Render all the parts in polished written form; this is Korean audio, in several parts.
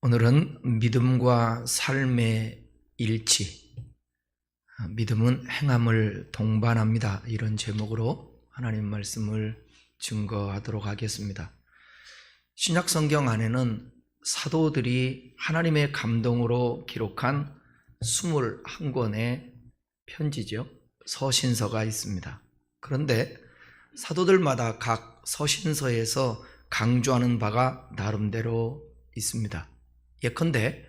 오늘은 믿음과 삶의 일치, 믿음은 행함을 동반합니다. 이런 제목으로 하나님 말씀을 증거하도록 하겠습니다. 신약 성경 안에는 사도들이 하나님의 감동으로 기록한 21권의 편지죠. 서신서가 있습니다. 그런데 사도들마다 각 서신서에서 강조하는 바가 나름대로 있습니다. 예컨대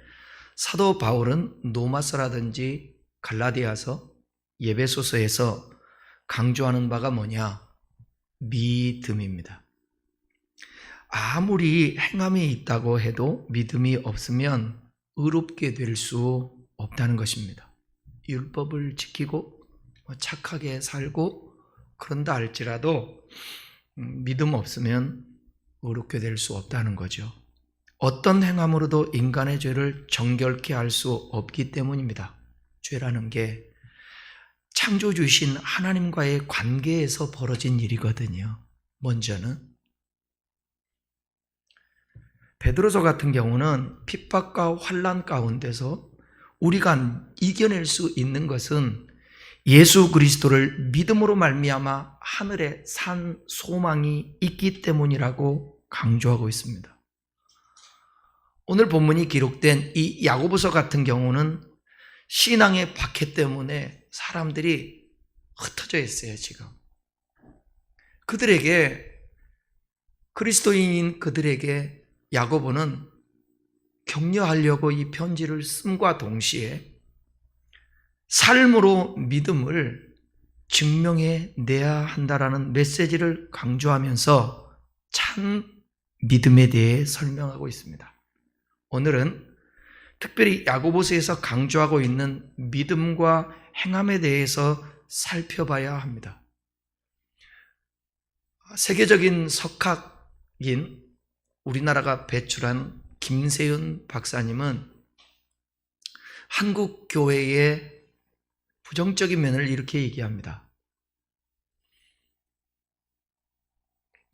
사도 바울은 노마서라든지 갈라디아서, 에베소서에서 강조하는 바가 뭐냐? 믿음입니다. 아무리 행함이 있다고 해도 믿음이 없으면 의롭게 될 수 없다는 것입니다. 율법을 지키고 착하게 살고 그런다 할지라도 믿음 없으면 의롭게 될 수 없다는 거죠. 어떤 행함으로도 인간의 죄를 정결케 할 수 없기 때문입니다. 죄라는 게 창조주신 하나님과의 관계에서 벌어진 일이거든요. 먼저는 베드로서 같은 경우는 핍박과 환난 가운데서 우리가 이겨낼 수 있는 것은 예수 그리스도를 믿음으로 말미암아 하늘에 산 소망이 있기 때문이라고 강조하고 있습니다. 오늘 본문이 기록된 이 야고보서 같은 경우는 신앙의 박해 때문에 사람들이 흩어져 있어요, 지금. 그리스도인인 그들에게 야고보는 격려하려고 이 편지를 쓴과 동시에 삶으로 믿음을 증명해 내야 한다라는 메시지를 강조하면서 참 믿음에 대해 설명하고 있습니다. 오늘은 특별히 야고보서에서 강조하고 있는 믿음과 행함에 대해서 살펴봐야 합니다. 세계적인 석학인 우리나라가 배출한 김세윤 박사님은 한국 교회의 부정적인 면을 이렇게 얘기합니다.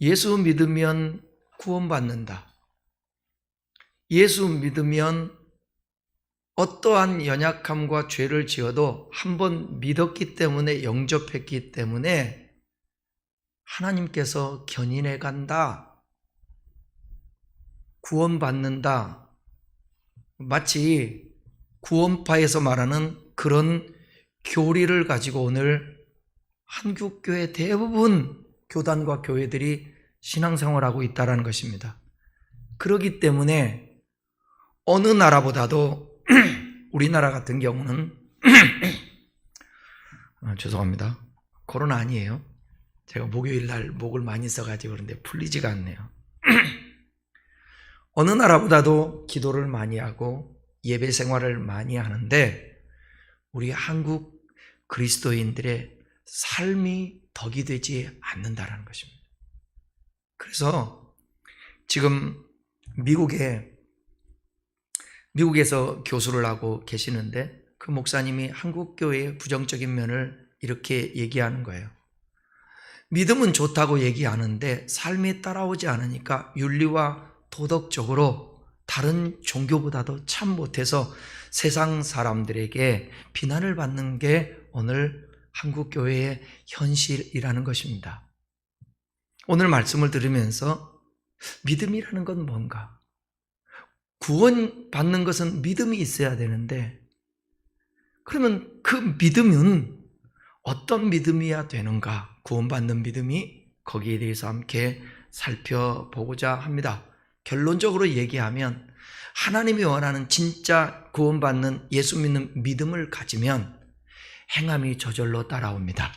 예수 믿으면 구원받는다. 예수 믿으면 어떠한 연약함과 죄를 지어도 한번 믿었기 때문에 영접했기 때문에 하나님께서 견인해 간다. 구원받는다. 마치 구원파에서 말하는 그런 교리를 가지고 오늘 한국교회 대부분 교단과 교회들이 신앙생활하고 있다는 것입니다. 그렇기 때문에 어느 나라보다도 우리나라 같은 경우는 죄송합니다. 코로나 아니에요. 제가 목요일 날 목을 많이 써가지고 그런데 풀리지가 않네요. 어느 나라보다도 기도를 많이 하고 예배 생활을 많이 하는데 우리 한국 그리스도인들의 삶이 덕이 되지 않는다는 것입니다. 그래서 지금 미국에서 교수를 하고 계시는데 그 목사님이 한국 교회의 부정적인 면을 이렇게 얘기하는 거예요. 믿음은 좋다고 얘기하는데 삶이 따라오지 않으니까 윤리와 도덕적으로 다른 종교보다도 참 못해서 세상 사람들에게 비난을 받는 게 오늘 한국 교회의 현실이라는 것입니다. 오늘 말씀을 들으면서 믿음이라는 건 뭔가? 구원받는 것은 믿음이 있어야 되는데 그러면 그 믿음은 어떤 믿음이어야 되는가? 구원받는 믿음이 거기에 대해서 함께 살펴보고자 합니다. 결론적으로 얘기하면 하나님이 원하는 진짜 구원받는 예수 믿는 믿음을 가지면 행함이 저절로 따라옵니다.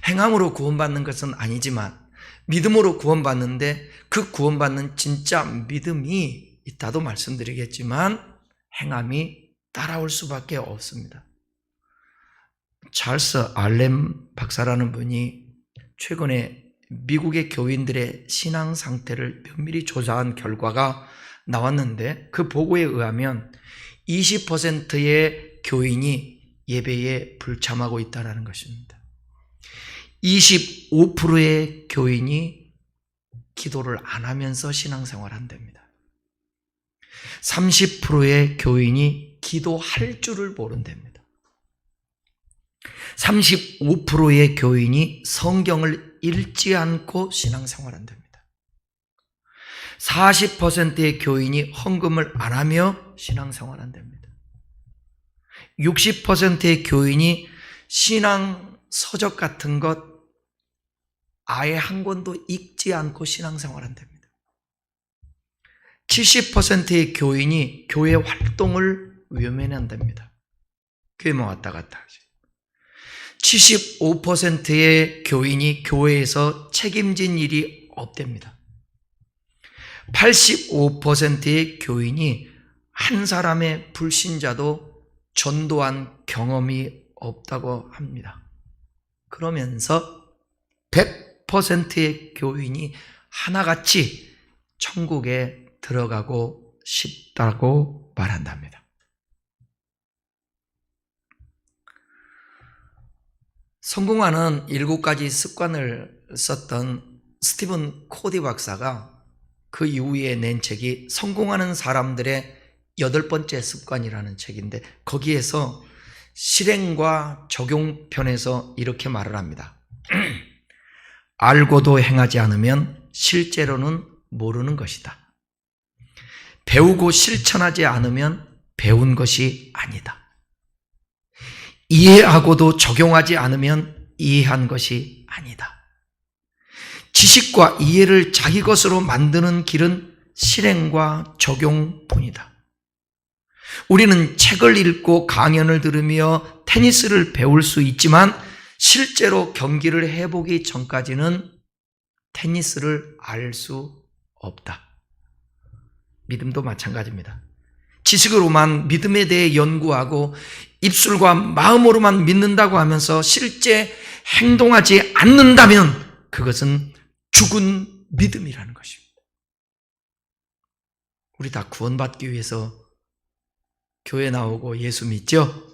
행함으로 구원받는 것은 아니지만 믿음으로 구원받는데 그 구원받는 진짜 믿음이 있다도 말씀드리겠지만 행함이 따라올 수밖에 없습니다. 찰스 알렘 박사라는 분이 최근에 미국의 교인들의 신앙 상태를 면밀히 조사한 결과가 나왔는데 그 보고에 의하면 20%의 교인이 예배에 불참하고 있다는 것입니다. 25%의 교인이 기도를 안 하면서 신앙생활을 한답니다. 30%의 교인이 기도할 줄을 모른답니다. 35%의 교인이 성경을 읽지 않고 신앙생활한답니다. 40%의 교인이 헌금을 안 하며 신앙생활한답니다. 60%의 교인이 신앙 서적 같은 것 아예 한 권도 읽지 않고 신앙생활한답니다. 70%의 교인이 교회 활동을 외면한답니다. 교회만 왔다 갔다 하죠. 75%의 교인이 교회에서 책임진 일이 없답니다. 85%의 교인이 한 사람의 불신자도 전도한 경험이 없다고 합니다. 그러면서 100%의 교인이 하나같이 천국에 들어가고 싶다고 말한답니다. 성공하는 7가지 습관을 썼던 스티븐 코디 박사가 그 이후에 낸 책이 성공하는 사람들의 8번째 습관이라는 책인데, 거기에서 실행과 적용편에서 이렇게 말을 합니다. 알고도 행하지 않으면 실제로는 모르는 것이다. 배우고 실천하지 않으면 배운 것이 아니다. 이해하고도 적용하지 않으면 이해한 것이 아니다. 지식과 이해를 자기 것으로 만드는 길은 실행과 적용뿐이다. 우리는 책을 읽고 강연을 들으며 테니스를 배울 수 있지만 실제로 경기를 해보기 전까지는 테니스를 알 수 없다. 믿음도 마찬가지입니다. 지식으로만 믿음에 대해 연구하고 입술과 마음으로만 믿는다고 하면서 실제 행동하지 않는다면 그것은 죽은 믿음이라는 것입니다. 우리 다 구원받기 위해서 교회 나오고 예수 믿죠?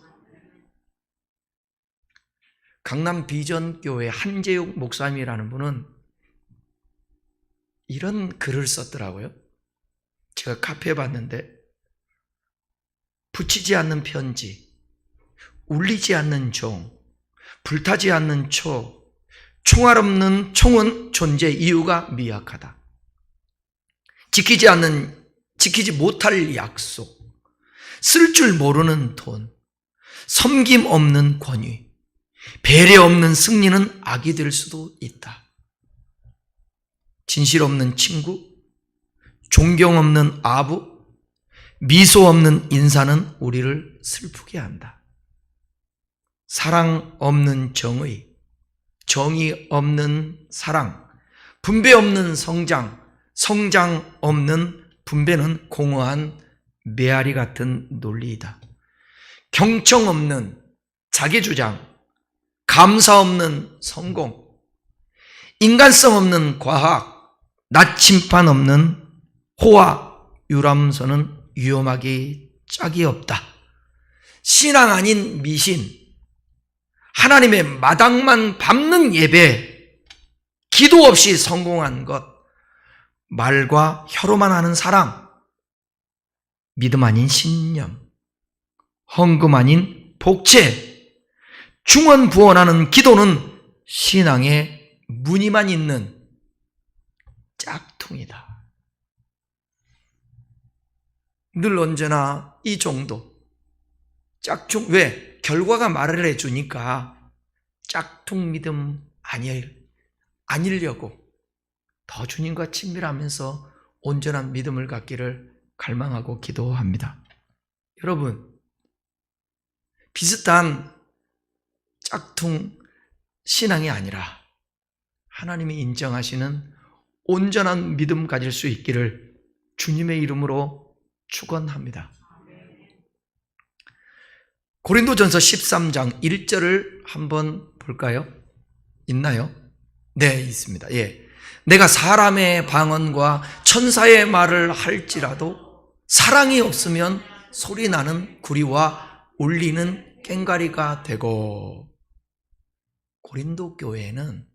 강남 비전교회 한재욱 목사님이라는 분은 이런 글을 썼더라고요. 제가 카페에 봤는데, 붙이지 않는 편지, 울리지 않는 종, 불타지 않는 초, 총알 없는 총은 존재 이유가 미약하다. 지키지 못할 약속, 쓸 줄 모르는 돈, 섬김 없는 권위, 배려 없는 승리는 악이 될 수도 있다. 진실 없는 친구, 존경 없는 아부, 미소 없는 인사는 우리를 슬프게 한다. 사랑 없는 정의, 정의 없는 사랑, 분배 없는 성장, 성장 없는 분배는 공허한 메아리 같은 논리이다. 경청 없는 자기주장, 감사 없는 성공, 인간성 없는 과학, 나침판 없는 호화, 유람선은 위험하기 짝이 없다. 신앙 아닌 미신, 하나님의 마당만 밟는 예배, 기도 없이 성공한 것, 말과 혀로만 하는 사랑, 믿음 아닌 신념, 헌금 아닌 복채, 중언부언하는 기도는 신앙의 무늬만 있는 짝퉁이다. 늘 언제나 이 정도. 짝퉁, 왜? 결과가 말을 해주니까 짝퉁 믿음 아니려고 더 주님과 친밀하면서 온전한 믿음을 갖기를 갈망하고 기도합니다. 여러분, 비슷한 짝퉁 신앙이 아니라 하나님이 인정하시는 온전한 믿음 가질 수 있기를 주님의 이름으로 축원합니다. 고린도전서 13장 1절을 한번 볼까요? 있나요? 네, 있습니다. 예. 내가 사람의 방언과 천사의 말을 할지라도 사랑이 없으면 소리나는 구리와 울리는 꽹과리가 되고. 고린도 교회에는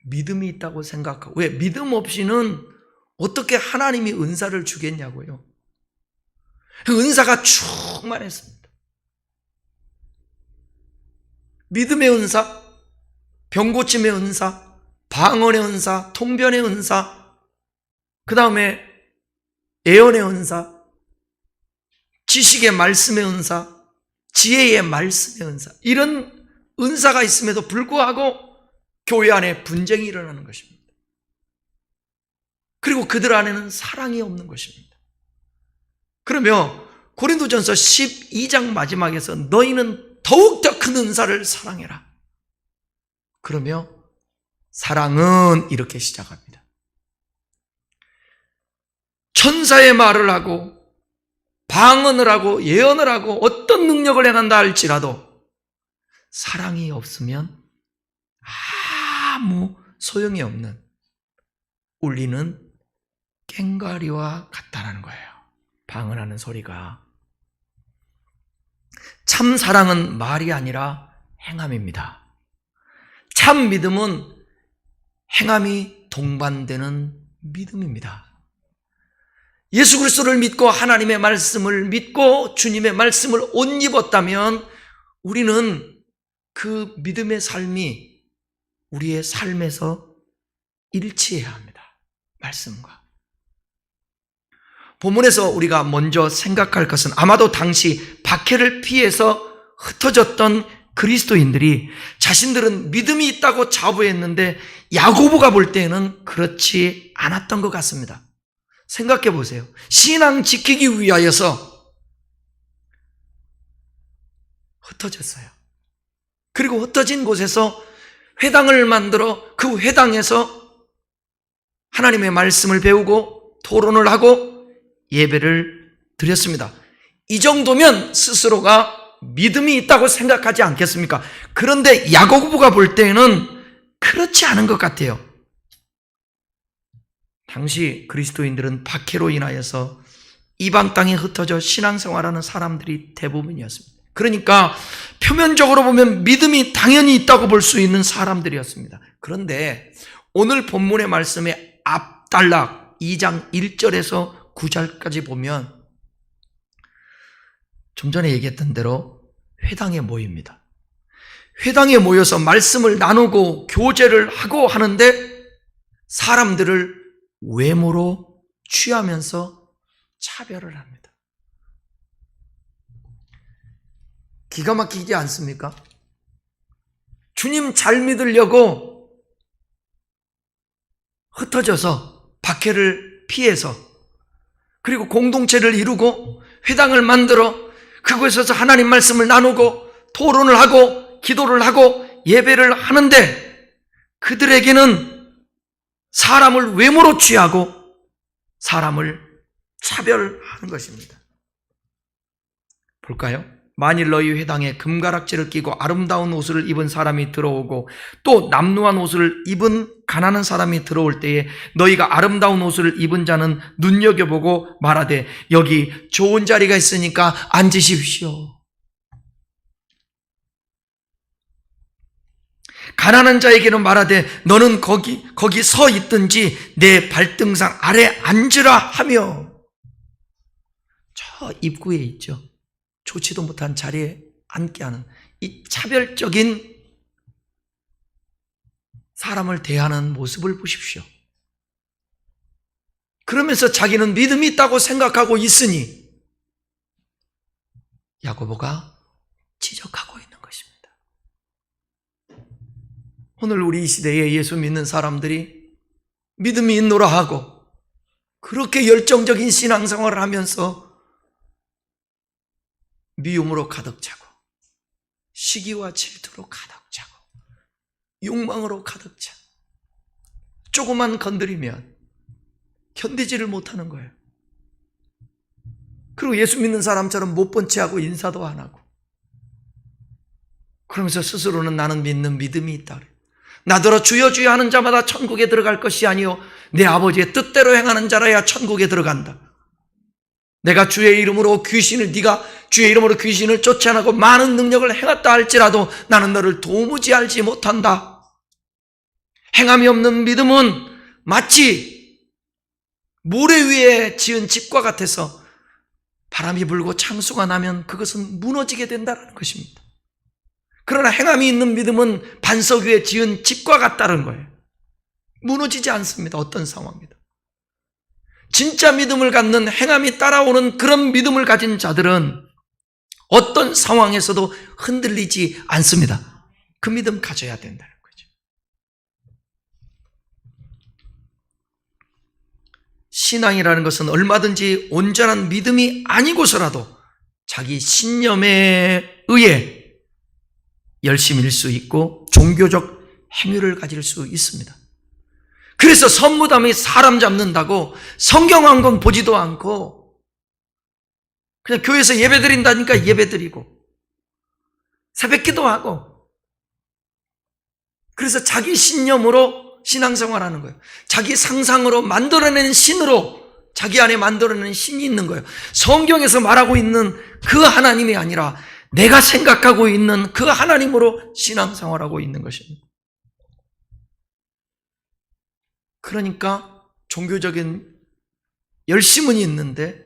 믿음이 있다고 생각하고, 왜? 믿음 없이는 어떻게 하나님이 은사를 주겠냐고요. 그 은사가 충만했습니다. 믿음의 은사, 병고침의 은사, 방언의 은사, 통변의 은사, 그 다음에 예언의 은사, 지식의 말씀의 은사, 지혜의 말씀의 은사, 이런 은사가 있음에도 불구하고 교회 안에 분쟁이 일어나는 것입니다. 그리고 그들 안에는 사랑이 없는 것입니다. 그러며 고린도전서 12장 마지막에서 너희는 더욱더 큰 은사를 사랑해라. 그러며 사랑은 이렇게 시작합니다. 천사의 말을 하고 방언을 하고 예언을 하고 어떤 능력을 행한다 할지라도 사랑이 없으면 아무 소용이 없는 울리는 꽹과리와 같다라는 거예요. 방언하는 소리가. 참 사랑은 말이 아니라 행함입니다. 참 믿음은 행함이 동반되는 믿음입니다. 예수 그리스도를 믿고 하나님의 말씀을 믿고 주님의 말씀을 옷 입었다면 우리는 그 믿음의 삶이 우리의 삶에서 일치해야 합니다. 말씀과. 본문에서 우리가 먼저 생각할 것은 아마도 당시 박해를 피해서 흩어졌던 그리스도인들이 자신들은 믿음이 있다고 자부했는데 야고보가 볼 때에는 그렇지 않았던 것 같습니다. 생각해 보세요. 신앙 지키기 위하여서 흩어졌어요. 그리고 흩어진 곳에서 회당을 만들어 그 회당에서 하나님의 말씀을 배우고 토론을 하고 예배를 드렸습니다. 이 정도면 스스로가 믿음이 있다고 생각하지 않겠습니까? 그런데 야고보가 볼 때에는 그렇지 않은 것 같아요. 당시 그리스도인들은 박해로 인하여서 이방 땅에 흩어져 신앙생활하는 사람들이 대부분이었습니다. 그러니까 표면적으로 보면 믿음이 당연히 있다고 볼 수 있는 사람들이었습니다. 그런데 오늘 본문의 말씀의 앞단락 2장 1절에서 9절까지 보면 좀 전에 얘기했던 대로 회당에 모입니다. 회당에 모여서 말씀을 나누고 교제를 하고 하는데 사람들을 외모로 취하면서 차별을 합니다. 기가 막히지 않습니까? 주님 잘 믿으려고 흩어져서 박해를 피해서 그리고 공동체를 이루고 회당을 만들어 그곳에서 하나님 말씀을 나누고 토론을 하고 기도를 하고 예배를 하는데 그들에게는 사람을 외모로 취하고 사람을 차별하는 것입니다. 볼까요? 만일 너희 회당에 금가락지를 끼고 아름다운 옷을 입은 사람이 들어오고 또 남루한 옷을 입은 가난한 사람이 들어올 때에 너희가 아름다운 옷을 입은 자는 눈여겨보고 말하되 여기 좋은 자리가 있으니까 앉으십시오. 가난한 자에게는 말하되 너는 거기 서 있든지 내 발등상 아래 앉으라 하며. 저 입구에 있죠. 좋지도 못한 자리에 앉게 하는 이 차별적인 사람을 대하는 모습을 보십시오. 그러면서 자기는 믿음이 있다고 생각하고 있으니 야고보가 지적하고 있는 것입니다. 오늘 우리 이 시대에 예수 믿는 사람들이 믿음이 있노라 하고 그렇게 열정적인 신앙생활을 하면서 미움으로 가득 차고 시기와 질투로 가득 차고 욕망으로 가득 차 조금만 건드리면 견디지를 못하는 거예요. 그리고 예수 믿는 사람처럼 못 본 체하고 인사도 안 하고 그러면서 스스로는 나는 믿는 믿음이 있다 그래요. 나더러 주여 주여 하는 자마다 천국에 들어갈 것이 아니요 내 아버지의 뜻대로 행하는 자라야 천국에 들어간다. 내가 주의 이름으로 네가 주의 이름으로 귀신을 쫓아내고 많은 능력을 행했다 할지라도 나는 너를 도무지 알지 못한다. 행함이 없는 믿음은 마치 모래 위에 지은 집과 같아서 바람이 불고 창수가 나면 그것은 무너지게 된다는 것입니다. 그러나 행함이 있는 믿음은 반석 위에 지은 집과 같다는 거예요. 무너지지 않습니다. 어떤 상황이든. 진짜 믿음을 갖는, 행함이 따라오는 그런 믿음을 가진 자들은 어떤 상황에서도 흔들리지 않습니다. 그 믿음 가져야 된다는 거죠. 신앙이라는 것은 얼마든지 온전한 믿음이 아니고서라도 자기 신념에 의해 열심일 수 있고 종교적 행위를 가질 수 있습니다. 그래서 선무담이 사람 잡는다고 성경 한 권 보지도 않고 그냥 교회에서 예배 드린다니까 예배 드리고 새벽기도 하고, 그래서 자기 신념으로 신앙생활하는 거예요. 자기 상상으로 만들어낸 신으로 자기 안에 만들어낸 신이 있는 거예요. 성경에서 말하고 있는 그 하나님이 아니라 내가 생각하고 있는 그 하나님으로 신앙생활하고 있는 것입니다. 그러니까 종교적인 열심은 있는데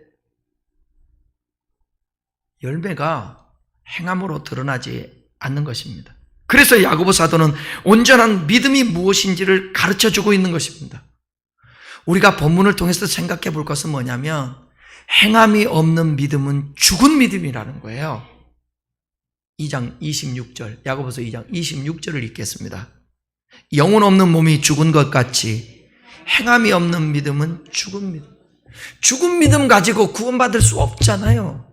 열매가 행함으로 드러나지 않는 것입니다. 그래서 야고보 사도는 온전한 믿음이 무엇인지를 가르쳐주고 있는 것입니다. 우리가 본문을 통해서 생각해 볼 것은 뭐냐면 행함이 없는 믿음은 죽은 믿음이라는 거예요. 2장 26절, 야고보서 2장 26절을 읽겠습니다. 영혼 없는 몸이 죽은 것 같이 행함이 없는 믿음은 죽은 믿음. 죽은 믿음 가지고 구원받을 수 없잖아요.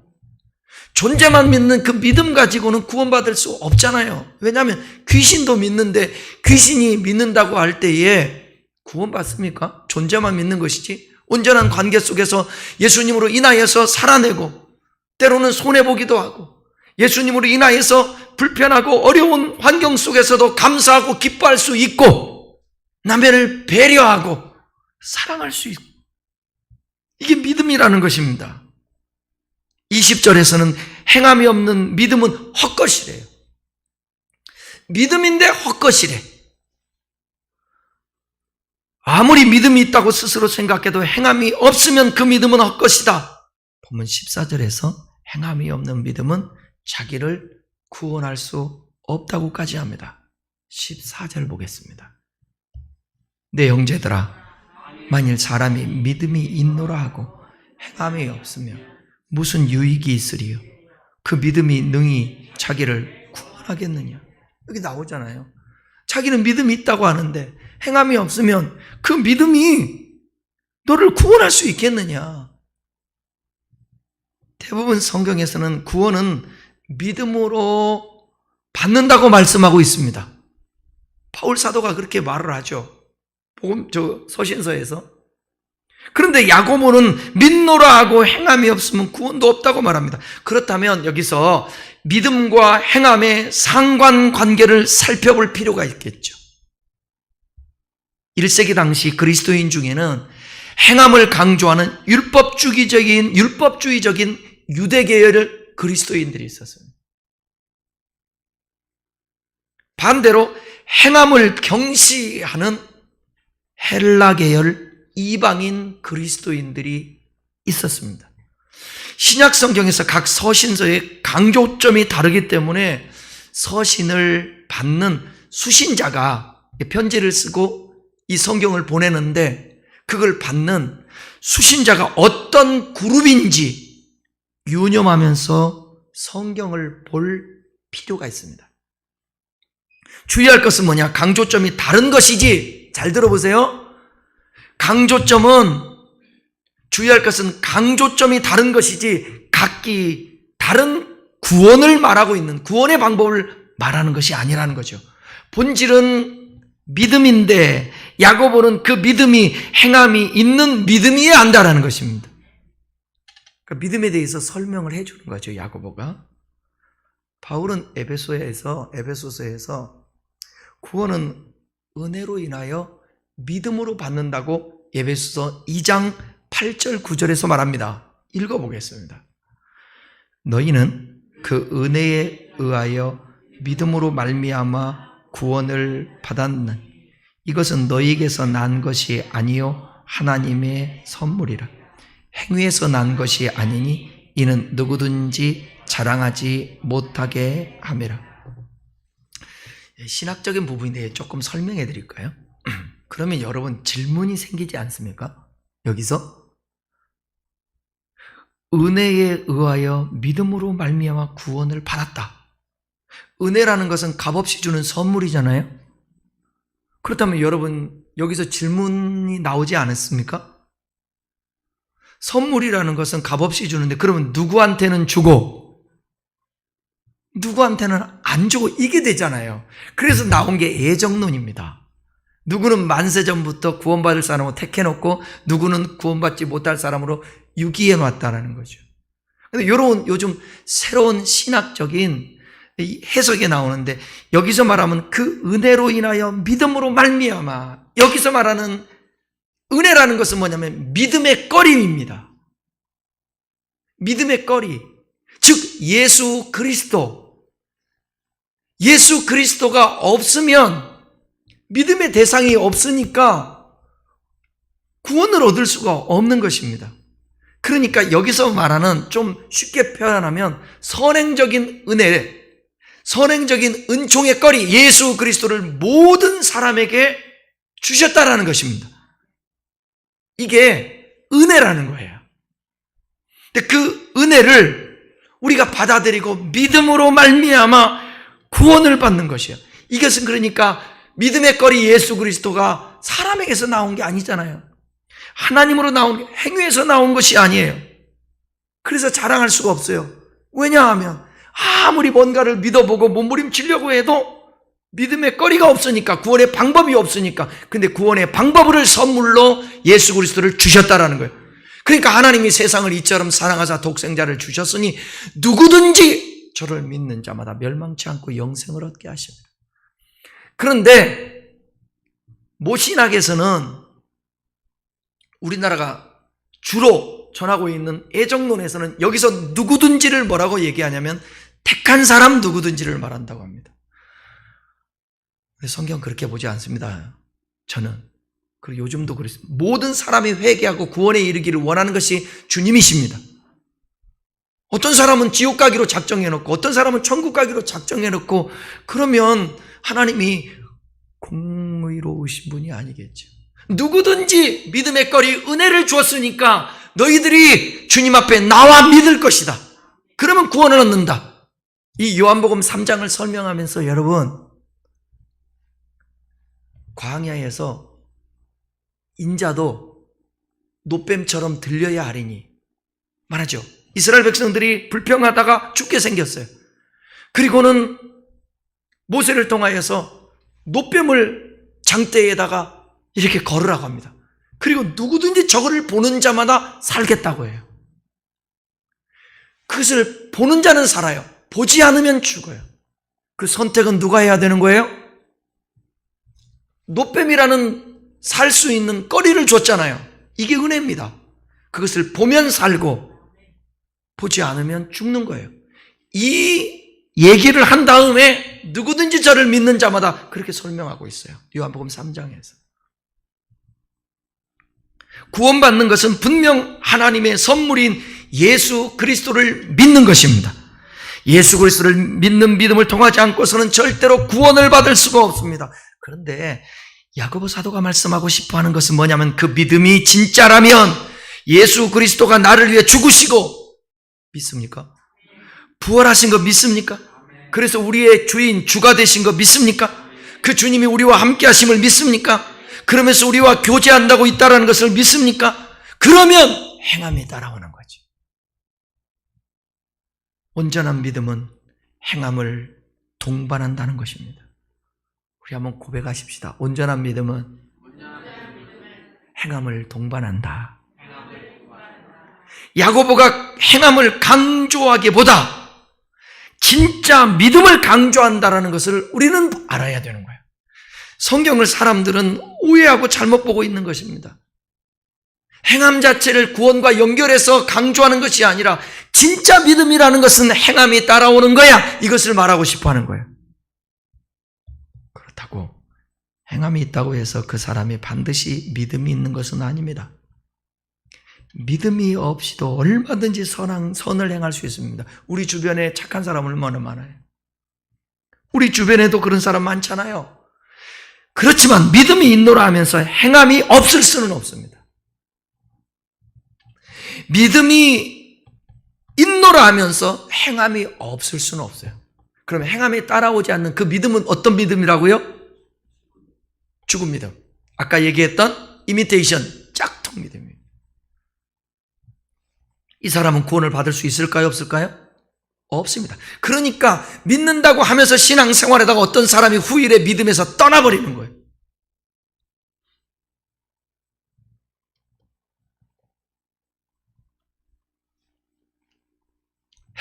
존재만 믿는 그 믿음 가지고는 구원받을 수 없잖아요. 왜냐하면 귀신도 믿는데 귀신이 믿는다고 할 때에 구원받습니까? 존재만 믿는 것이지 온전한 관계 속에서 예수님으로 인하여서 살아내고 때로는 손해보기도 하고 예수님으로 인하여서 불편하고 어려운 환경 속에서도 감사하고 기뻐할 수 있고 남을 배려하고 사랑할 수 있고, 이게 믿음이라는 것입니다. 20절에서는 행함이 없는 믿음은 헛것이래요. 믿음인데 헛것이래. 아무리 믿음이 있다고 스스로 생각해도 행함이 없으면 그 믿음은 헛것이다. 본문 14절에서 행함이 없는 믿음은 자기를 구원할 수 없다고까지 합니다. 14절 보겠습니다. 내 형제들아, 만일 사람이 믿음이 있노라 하고 행함이 없으면 무슨 유익이 있으리요? 그 믿음이 능히 자기를 구원하겠느냐? 여기 나오잖아요. 자기는 믿음이 있다고 하는데 행함이 없으면 그 믿음이 너를 구원할 수 있겠느냐? 대부분 성경에서는 구원은 믿음으로 받는다고 말씀하고 있습니다. 바울 사도가 그렇게 말을 하죠. 서신서에서. 그런데 야고보는 믿노라 하고 행함이 없으면 구원도 없다고 말합니다. 그렇다면 여기서 믿음과 행함의 상관관계를 살펴볼 필요가 있겠죠. 1세기 당시 그리스도인 중에는 행함을 강조하는 율법주의적인 유대계열 그리스도인들이 있었어요. 반대로 행함을 경시하는 헬라 계열 이방인 그리스도인들이 있었습니다. 신약 성경에서 각 서신서의 강조점이 다르기 때문에 서신을 받는 수신자가 편지를 쓰고 이 성경을 보내는데 그걸 받는 수신자가 어떤 그룹인지 유념하면서 성경을 볼 필요가 있습니다. 주의할 것은 뭐냐? 강조점이 다른 것이지. 잘 들어보세요. 주의할 것은 강조점이 다른 것이지 각기 다른 구원을 말하고 있는 구원의 방법을 말하는 것이 아니라는 거죠. 본질은 믿음인데 야고보는 그 믿음이 행함이 있는 믿음이어야 한다는 것입니다. 그러니까 믿음에 대해서 설명을 해주는 거죠, 야고보가. 바울은 에베소서에서 구원은 은혜로 인하여 믿음으로 받는다고 에베소서 2장 8절 9절에서 말합니다. 읽어보겠습니다. 너희는 그 은혜에 의하여 믿음으로 말미암아 구원을 받았는 이것은 너희에게서 난 것이 아니요 하나님의 선물이라. 행위에서 난 것이 아니니 이는 누구든지 자랑하지 못하게 함이라. 신학적인 부분에 조금 설명해 드릴까요? 그러면 여러분 질문이 생기지 않습니까? 여기서 은혜에 의하여 믿음으로 말미암아 구원을 받았다. 은혜라는 것은 값없이 주는 선물이잖아요. 그렇다면 여러분 여기서 질문이 나오지 않았습니까? 선물이라는 것은 값없이 주는데 그러면 누구한테는 주고 누구한테는 안 주고 이게 되잖아요. 그래서 나온 게 애정론입니다. 누구는 만세 전부터 구원받을 사람으로 택해놓고 누구는 구원받지 못할 사람으로 유기해놨다는 거죠. 근데 이런 요즘 새로운 신학적인 해석이 나오는데 여기서 말하면 그 은혜로 인하여 믿음으로 말미암아, 여기서 말하는 은혜라는 것은 뭐냐면 믿음의 꺼림입니다. 믿음의 꺼리, 즉 예수 그리스도가 없으면 믿음의 대상이 없으니까 구원을 얻을 수가 없는 것입니다. 그러니까 여기서 말하는, 좀 쉽게 표현하면 선행적인 은혜, 선행적인 은총의 꺼리, 예수 그리스도를 모든 사람에게 주셨다라는 것입니다. 이게 은혜라는 거예요. 근데 그 은혜를 우리가 받아들이고 믿음으로 말미암아 구원을 받는 것이에요. 이것은 그러니까 믿음의 꺼리 예수 그리스도가 사람에게서 나온 게 아니잖아요. 하나님으로 나온, 행위에서 나온 것이 아니에요. 그래서 자랑할 수가 없어요. 왜냐하면 아무리 뭔가를 믿어보고 몸부림치려고 해도 믿음의 거리가 없으니까, 구원의 방법이 없으니까. 근데 구원의 방법을 선물로 예수 그리스도를 주셨다라는 거예요. 그러니까 하나님이 세상을 이처럼 사랑하사 독생자를 주셨으니 누구든지 저를 믿는 자마다 멸망치 않고 영생을 얻게 하십니다. 그런데 모신학에서는, 우리나라가 주로 전하고 있는 애정론에서는 여기서 누구든지를 뭐라고 얘기하냐면 택한 사람 누구든지를 말한다고 합니다. 성경 그렇게 보지 않습니다. 저는. 그리고 요즘도 그렇습니다. 모든 사람이 회개하고 구원에 이르기를 원하는 것이 주님이십니다. 어떤 사람은 지옥 가기로 작정해놓고 어떤 사람은 천국 가기로 작정해놓고, 그러면 하나님이 공의로우신 분이 아니겠죠. 누구든지 믿음의 거리 은혜를 주었으니까 너희들이 주님 앞에 나와 믿을 것이다. 그러면 구원을 얻는다. 이 요한복음 3장을 설명하면서 여러분, 광야에서 인자도 노뱀처럼 들려야 하리니 말하죠. 이스라엘 백성들이 불평하다가 죽게 생겼어요. 그리고는 모세를 통하여서 노뱀을 장대에다가 이렇게 걸으라고 합니다. 그리고 누구든지 저거를 보는 자마다 살겠다고 해요. 그것을 보는 자는 살아요. 보지 않으면 죽어요. 그 선택은 누가 해야 되는 거예요? 노뱀이라는 살 수 있는 거리를 줬잖아요. 이게 은혜입니다. 그것을 보면 살고 보지 않으면 죽는 거예요. 이 얘기를 한 다음에 누구든지 저를 믿는 자마다 그렇게 설명하고 있어요. 요한복음 3장에서. 구원받는 것은 분명 하나님의 선물인 예수 그리스도를 믿는 것입니다. 예수 그리스도를 믿는 믿음을 통하지 않고서는 절대로 구원을 받을 수가 없습니다. 그런데 야고보 사도가 말씀하고 싶어하는 것은 뭐냐면, 그 믿음이 진짜라면 예수 그리스도가 나를 위해 죽으시고, 믿습니까? 부활하신 거 믿습니까? 그래서 우리의 주인, 주가 되신 거 믿습니까? 그 주님이 우리와 함께 하심을 믿습니까? 그러면서 우리와 교제한다고 있다는 것을 믿습니까? 그러면 행함이 따라오는 거죠. 온전한 믿음은 행함을 동반한다는 것입니다. 우리 한번 고백하십시다. 온전한 믿음은 행함을 동반한다. 야고보가 행함을 강조하기보다 진짜 믿음을 강조한다는 것을 우리는 알아야 되는 거예요. 성경을 사람들은 오해하고 잘못 보고 있는 것입니다. 행함 자체를 구원과 연결해서 강조하는 것이 아니라 진짜 믿음이라는 것은 행함이 따라오는 거야, 이것을 말하고 싶어 하는 거예요. 그렇다고 행함이 있다고 해서 그 사람이 반드시 믿음이 있는 것은 아닙니다. 믿음이 없이도 얼마든지 선을 행할 수 있습니다. 우리 주변에 착한 사람 얼마나 많아요. 우리 주변에도 그런 사람 많잖아요. 그렇지만 믿음이 있노라 하면서 행함이 없을 수는 없습니다. 믿음이 있노라 하면서 행함이 없을 수는 없어요. 그러면 행함이 따라오지 않는 그 믿음은 어떤 믿음이라고요? 죽은 믿음. 아까 얘기했던 이미테이션, 짝퉁 믿음입니다. 이 사람은 구원을 받을 수 있을까요? 없을까요? 없습니다. 그러니까 믿는다고 하면서 신앙생활에다가 어떤 사람이 후일에 믿음에서 떠나버리는 거예요.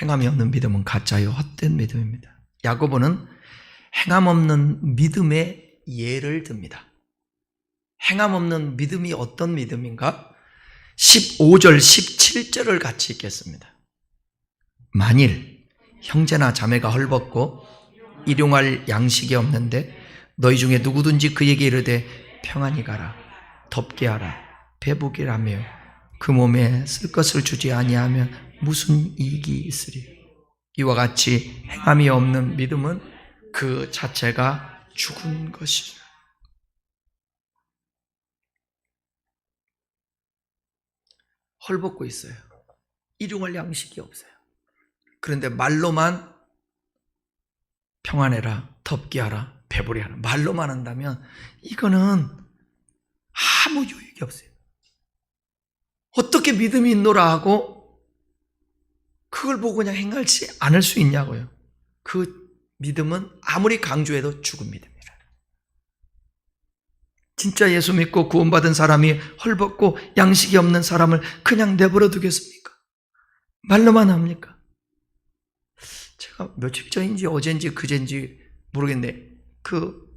행함이 없는 믿음은 가짜요 헛된 믿음입니다. 야고보는 행함 없는 믿음의 예를 듭니다. 행함 없는 믿음이 어떤 믿음인가? 15절, 17절을 같이 읽겠습니다. 만일 형제나 자매가 헐벗고 일용할 양식이 없는데 너희 중에 누구든지 그에게 이르되 평안히 가라, 덥게 하라, 배부기라며 그 몸에 쓸 것을 주지 아니하면 무슨 이익이 있으리. 이와 같이 행함이 없는 믿음은 그 자체가 죽은 것이라. 헐벗고 있어요. 일용할 양식이 없어요. 그런데 말로만 평안해라, 덥게 하라, 배부리 하라, 말로만 한다면 이거는 아무 유익이 없어요. 어떻게 믿음이 있노라 하고 그걸 보고 그냥 행하지 않을 수 있냐고요. 그 믿음은 아무리 강조해도 죽은 믿음이라. 진짜 예수 믿고 구원받은 사람이 헐벗고 양식이 없는 사람을 그냥 내버려 두겠습니까? 말로만 합니까? 제가 며칠 전인지 어젠지 그젠지 모르겠네. 그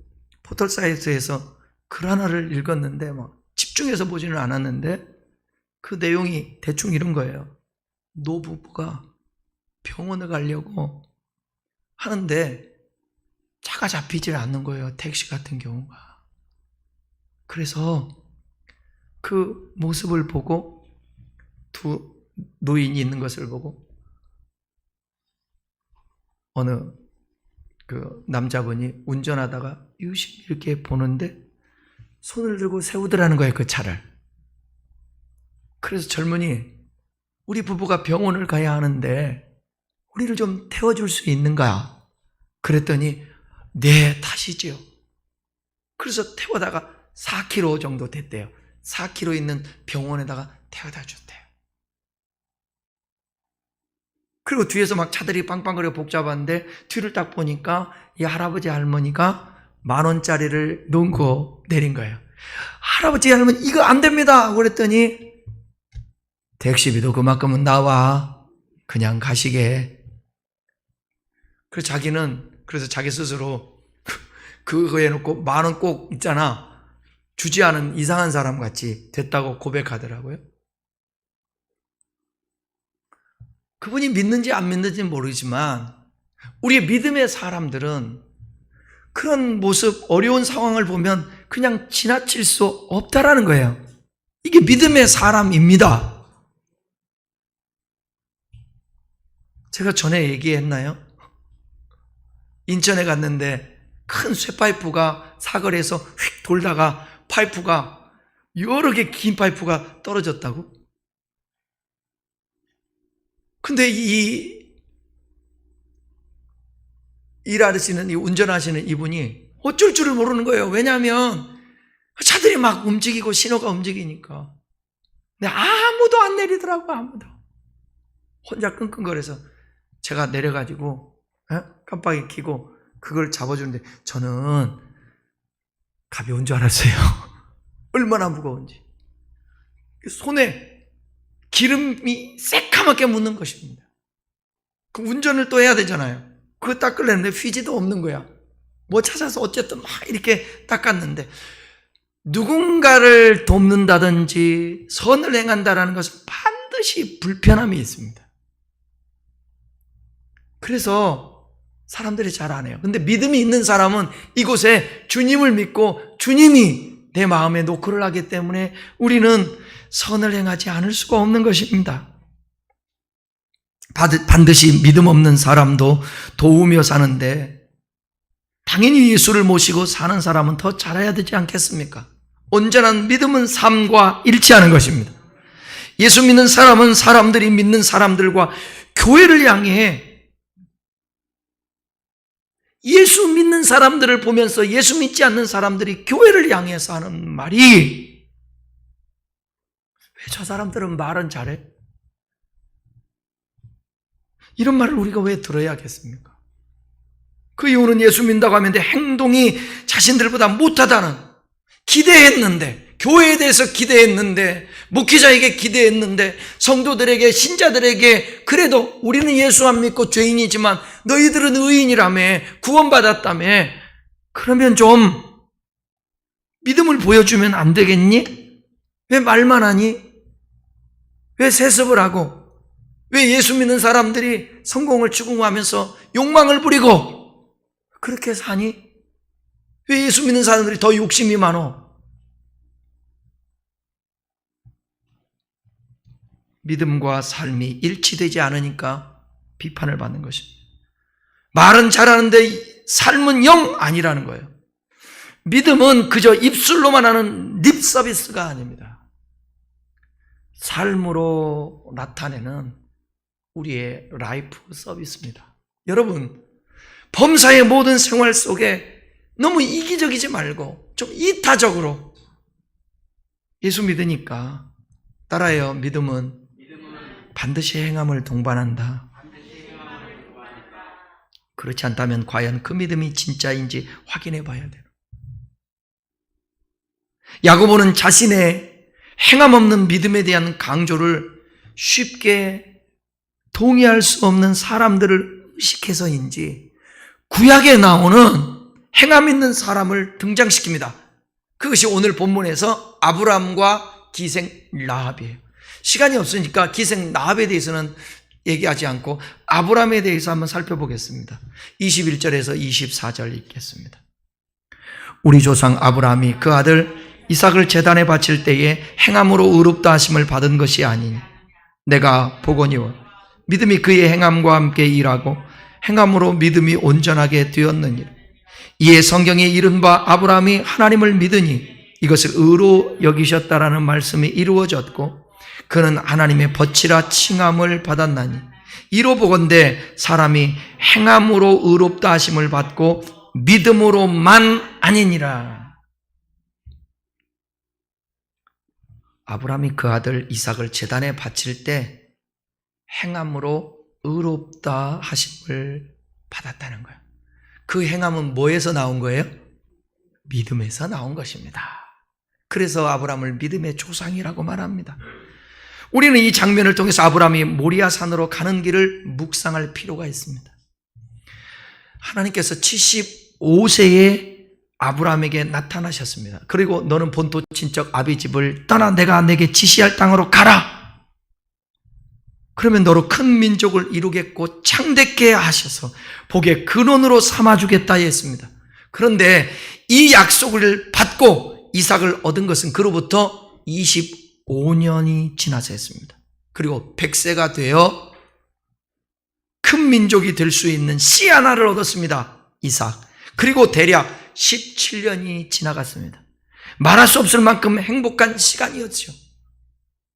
포털 사이트에서 글 하나를 읽었는데 막 집중해서 보지는 않았는데 그 내용이 대충 이런 거예요. 노부부가 병원에 가려고 하는데 차가 잡히질 않는 거예요. 택시 같은 경우가. 그래서 그 모습을 보고 두 노인이 있는 것을 보고 어느 그 남자분이 운전하다가 유심히 이렇게 보는데 손을 들고 세우더라는 거예요, 그 차를. 그래서 젊은이, 우리 부부가 병원을 가야 하는데 우리를 좀 태워줄 수 있는가? 그랬더니 네, 타시죠. 그래서 태워다가 4km 정도 됐대요. 4km 있는 병원에다가 태워다 줬대요. 그리고 뒤에서 막 차들이 빵빵거려 복잡한데 뒤를 딱 보니까 이 할아버지 할머니가 10,000원짜리를 놓고 내린 거예요. 할아버지 할머니 이거 안 됩니다. 그랬더니 택시비도 그만큼은 나와. 그냥 가시게. 그래서 자기는 그래서 자기 스스로 그거 해놓고 10,000원 꼭 있잖아. 주지 않은 이상한 사람 같이 됐다고 고백하더라고요. 그분이 믿는지 안 믿는지는 모르지만 우리의 믿음의 사람들은 그런 모습, 어려운 상황을 보면 그냥 지나칠 수 없다라는 거예요. 이게 믿음의 사람입니다. 제가 전에 얘기했나요? 인천에 갔는데 큰 쇠파이프가 사거리에서 휙 돌다가 파이프가 여러 개 긴 파이프가 떨어졌다고? 근데 이 일하시는, 운전하시는 이분이 어쩔 줄을 모르는 거예요. 왜냐하면 차들이 막 움직이고 신호가 움직이니까. 근데 아무도 안 내리더라고, 아무도. 혼자 끙끙거려서 제가 내려가지고 깜빡이 켜고 그걸 잡아주는데 저는 가벼운 줄 알았어요. 얼마나 무거운지. 손에 기름이 새까맣게 묻는 것입니다. 그 운전을 또 해야 되잖아요. 그거 닦으려는데 휘지도 없는 거야. 뭐 찾아서 어쨌든 막 이렇게 닦았는데 누군가를 돕는다든지 선을 행한다라는 것은 반드시 불편함이 있습니다. 그래서 사람들이 잘 안 해요. 근데 믿음이 있는 사람은 이곳에 주님을 믿고 주님이 내 마음에 노크를 하기 때문에 우리는 선을 행하지 않을 수가 없는 것입니다. 반드시 믿음 없는 사람도 도우며 사는데 당연히 예수를 모시고 사는 사람은 더 잘해야 되지 않겠습니까? 온전한 믿음은 삶과 일치하는 것입니다. 예수 믿는 사람은 사람들이 믿는 사람들과 교회를 향해 예수 믿는 사람들을 보면서 예수 믿지 않는 사람들이 교회를 향해서 하는 말이 왜 저 사람들은 말은 잘해? 이런 말을 우리가 왜 들어야겠습니까? 그 이유는 예수 믿는다고 하면 행동이 자신들보다 못하다는, 기대했는데, 교회에 대해서 기대했는데, 목회자에게 기대했는데, 성도들에게, 신자들에게 그래도 우리는 예수 안 믿고 죄인이지만 너희들은 의인이라며, 구원받았다며, 그러면 좀 믿음을 보여주면 안 되겠니? 왜 말만 하니? 왜 세습을 하고? 왜 예수 믿는 사람들이 성공을 추구하면서 욕망을 부리고 그렇게 사니? 왜 예수 믿는 사람들이 더 욕심이 많어? 믿음과 삶이 일치되지 않으니까 비판을 받는 것입니다. 말은 잘하는데 삶은 영 아니라는 거예요. 믿음은 그저 입술로만 하는 립 서비스가 아닙니다. 삶으로 나타내는 우리의 라이프 서비스입니다. 여러분, 범사의 모든 생활 속에 너무 이기적이지 말고 좀 이타적으로 예수 믿으니까 따라해요. 믿음은 반드시 행함을 동반한다. 그렇지 않다면 과연 그 믿음이 진짜인지 확인해 봐야 돼요. 야고보는 자신의 행함 없는 믿음에 대한 강조를 쉽게 동의할 수 없는 사람들을 의식해서인지 구약에 나오는 행함 있는 사람을 등장시킵니다. 그것이 오늘 본문에서 아브람과 기생 라합이에요. 시간이 없으니까 기생 라합에 대해서는 얘기하지 않고 아브람에 대해서 한번 살펴보겠습니다. 21절에서 24절 읽겠습니다. 우리 조상 아브람이 그 아들 이삭을 제단에 바칠 때에 행함으로 의롭다 하심을 받은 것이 아니니 내가 보거니와 믿음이 그의 행함과 함께 일하고 행함으로 믿음이 온전하게 되었느니라. 이에 성경에 이른 바 아브람이 하나님을 믿으니 이것을 의로 여기셨다라는 말씀이 이루어졌고 그는 하나님의 벗치라 칭함을 받았나니 이로 보건대 사람이 행함으로 의롭다 하심을 받고 믿음으로만 아니니라. 아브람이 그 아들 이삭을 제단에 바칠 때 행함으로 의롭다 하심을 받았다는 거예요. 그 행함은 뭐에서 나온 거예요? 믿음에서 나온 것입니다. 그래서 아브람을 믿음의 조상이라고 말합니다. 우리는 이 장면을 통해서 아브람이 모리아 산으로 가는 길을 묵상할 필요가 있습니다. 하나님께서 75세에 아브람에게 나타나셨습니다. 그리고 너는 본토 친척 아비 집을 떠나 내가 내게 지시할 땅으로 가라. 그러면 너로 큰 민족을 이루겠고 창대케 하셔서 복의 근원으로 삼아주겠다 했습니다. 그런데 이 약속을 받고 이삭을 얻은 것은 그로부터 25년이 지나서 했습니다. 그리고 100세가 되어 큰 민족이 될 수 있는 씨 하나를 얻었습니다. 이삭. 그리고 대략 17년이 지나갔습니다. 말할 수 없을 만큼 행복한 시간이었죠.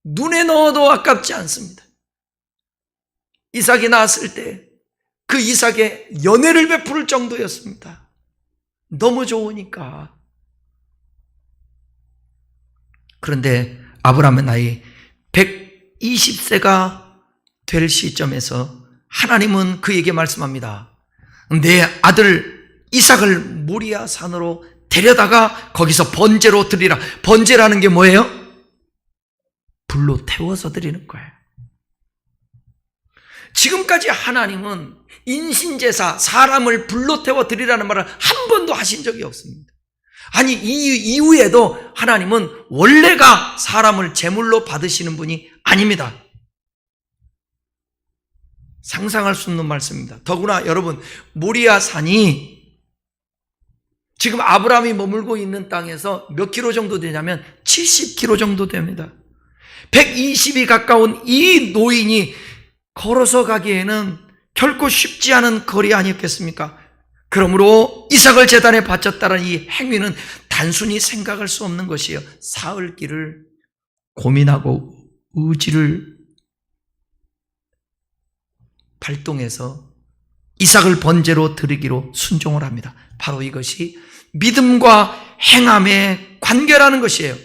눈에 넣어도 아깝지 않습니다. 이삭이 낳았을 때 그 이삭의 연회를 베풀 정도였습니다. 너무 좋으니까. 그런데 아브라함의 나이 120세가 될 시점에서 하나님은 그에게 말씀합니다. 내 아들 이삭을 모리아 산으로 데려다가 거기서 번제로 드리라. 번제라는 게 뭐예요? 불로 태워서 드리는 거예요. 지금까지 하나님은 인신제사, 사람을 불로 태워 드리라는 말을 한 번도 하신 적이 없습니다. 아니, 이 이후에도 하나님은 원래가 사람을 제물로 받으시는 분이 아닙니다. 상상할 수 없는 말씀입니다. 더구나 여러분, 모리아 산이 지금 아브라함이 머물고 있는 땅에서 몇 킬로 정도 되냐면 70킬로 정도 됩니다. 120이 가까운 이 노인이 걸어서 가기에는 결코 쉽지 않은 거리 아니었겠습니까? 그러므로 이삭을 제단에 바쳤다는 이 행위는 단순히 생각할 수 없는 것이에요. 사흘 길을 고민하고 의지를 발동해서 이삭을 번제로 드리기로 순종을 합니다. 바로 이것이 믿음과 행함의 관계라는 것이에요.